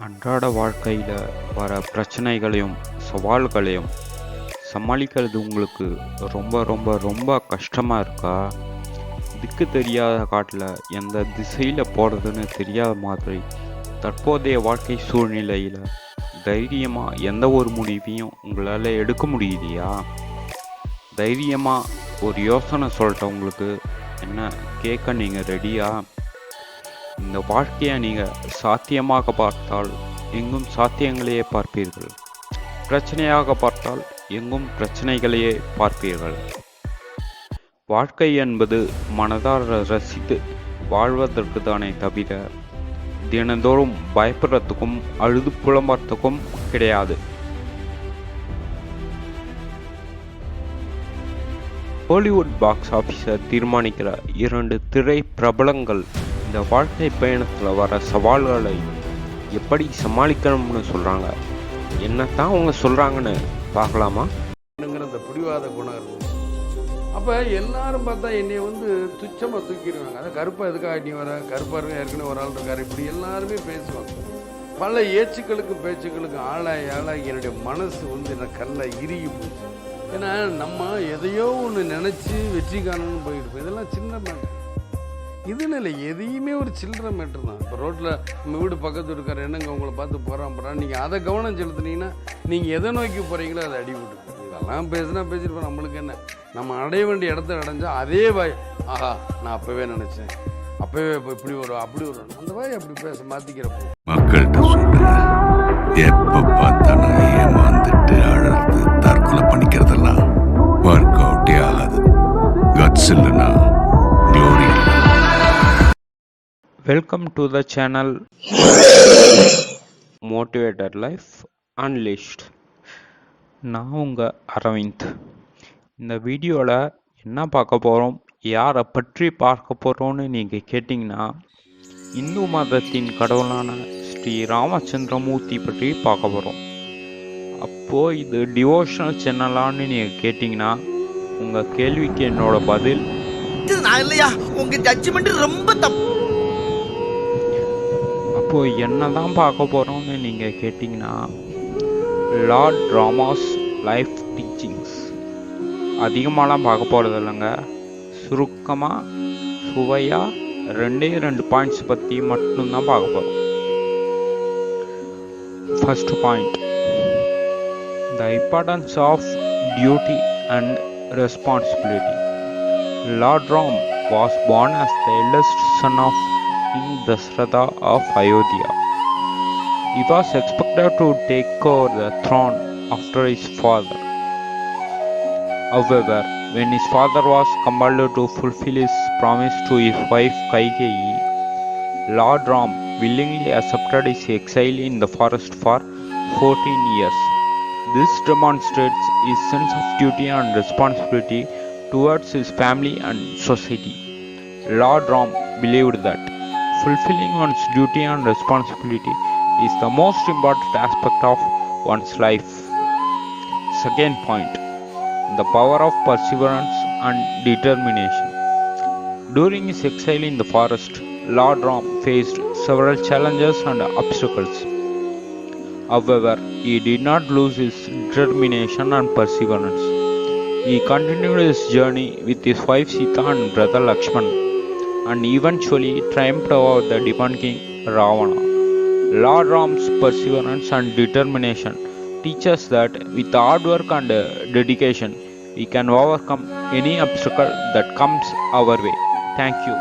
அன்றாட வாழ்க்கையில் வர பிரச்சனைகளையும் சவால்களையும் சமாளிக்கிறது உங்களுக்கு ரொம்ப ரொம்ப ரொம்ப கஷ்டமாக இருக்கா? திக்கு தெரியாத காட்டில் எந்த திசையில் போகிறதுன்னு தெரியாத மாதிரி தற்போதைய வாழ்க்கை சூழ்நிலையில் தைரியமாக எந்த ஒரு முடிவையும் உங்களால் எடுக்க முடியலையா? தைரியமாக ஒரு யோசனை சொல்லிட்ட உங்களுக்கு என்ன கேட்க நீங்கள் ரெடியா? இந்த வாழ்க்கையை நீங்கள் சாத்தியமாக பார்த்தால் எங்கும் சாத்தியங்களையே பார்ப்பீர்கள், பிரச்சனையாக பார்த்தால் எங்கும் பிரச்சனைகளையே பார்ப்பீர்கள். வாழ்க்கை என்பது மனதார ரசித்து வாழ்வதற்கு தானே தவிர தினந்தோறும் பயப்படுறதுக்கும் அழுது புலம்புறதுக்கும் கிடையாது. ஹாலிவுட் பாக்ஸ் ஆஃபீஸர் தீர்மானிக்கிற 2 திரை பிரபலங்கள் இந்த வாழ்க்கை பயணத்தில் வர சவால்களை எப்படி சமாளிக்கணும்னு சொல்கிறாங்க. என்னத்தான் அவங்க சொல்கிறாங்கன்னு பார்க்கலாமா? அந்த பிடிவாத குணம் இருந்துச்சு. அப்போ எல்லாரும் பார்த்தா என்னை துச்சமாக தூக்கிடுவாங்க. அதை கருப்பாக எதுக்காக நீ வர, கருப்பாக இருக்க ஏற்கனவே ஒரு ஆள் இருக்கார், இப்படி எல்லாருமே பேசுவாங்க. பல பேச்சுக்களுக்கு ஆளாகி என்னுடைய மனசு என்ன கல்லை இறுகி போச்சு. ஏன்னா நம்ம எதையோ ஒன்று நினச்சி வெற்றி காணணும்னு போயிட்டு இதெல்லாம் சின்ன மேட்டர். இதுன்னு இல்லை, எதையுமே ஒரு சில்லற மேட்ரு தான். இப்போ ரோட்டில் நம்ம வீடு பக்கத்து இருக்கார், என்னங்க உங்களை பார்த்து போகிறான், நீங்கள் அதை கவனம் செலுத்துனீங்கன்னா நீங்கள் எதை நோக்கி போகிறீங்களோ அதை அடிவிட்டு. இதெல்லாம் பேசிட்டு நம்மளுக்கு என்ன, நம்ம அடைய வேண்டிய இடத்த அடைஞ்சால் அதே வாய் ஆஹா நான் அப்போவே நினச்சேன், அப்போவே இப்போ இப்படி வரும் அப்படி வரும், அந்த வாய் அப்படி பேச மாற்றிக்கிறப்போ மக்கள்கிட்ட சொல்கிறேன். எப்போ பார்த்தாலும் ஏமாந்துட்டு அழகு தற்கொலை பண்ணிக்கிறதெல்லாம் ஒர்க் அவுட்டே ஆகாது. கட்ஸ் இல்லைன்னா glory. Welcome to the channel motivated life அன்லிஸ்ட். நான் உங்கள் அரவிந்த். இந்த வீடியோவில் என்ன பார்க்க போகிறோம், யாரை பற்றி பார்க்க போகிறோன்னு நீங்கள் கேட்டிங்கன்னா இந்து மதத்தின் கடவுளான ஸ்ரீ ராமச்சந்திரமூர்த்தி பற்றி பார்க்க போகிறோம். அப்போது இது டிவோஷனல் சேனலான்னு நீங்கள் கேட்டிங்கன்னா உங்கள் கேள்விக்கு என்னோட பதில் இல்லையா, உங்கள் ஜட்ஜ்மெண்ட் ரொம்ப தப்பு. அப்போது என்ன தான் பார்க்க போகிறோம்னு நீங்கள் கேட்டிங்கன்னா லார்ட் ராமாஸ் லைஃப் டீச்சிங்ஸ். அதிகமாகலாம் பார்க்க போகிறது இல்லைங்க, சுருக்கமாக சுவையாக 2 பாயிண்ட்ஸ் பற்றி மட்டும்தான் பார்க்க போகிறோம். First point, the importance of duty and responsibility. Lord Ram was born as the eldest son of King Dasharatha of Ayodhya. He was expected to take over the throne after his father. However, when his father was compelled to fulfill his promise to his wife Kaikeyi, Lord Ram willingly accepted his exile in the forest for 14 years. This demonstrates his sense of duty and responsibility towards his family and society. Lord Ram believed that fulfilling one's duty and responsibility is the most important aspect of one's life. Second point, the power of perseverance and determination. During his exile in the forest, Lord Ram faced several challenges and obstacles. However, he did not lose his determination and perseverance. He continued his journey with his wife Sita and brother Lakshman, and eventually triumphed over the demon king Ravana. Lord Ram's perseverance and determination teach us that with hard work and dedication, we can overcome any obstacle that comes our way. Thank you.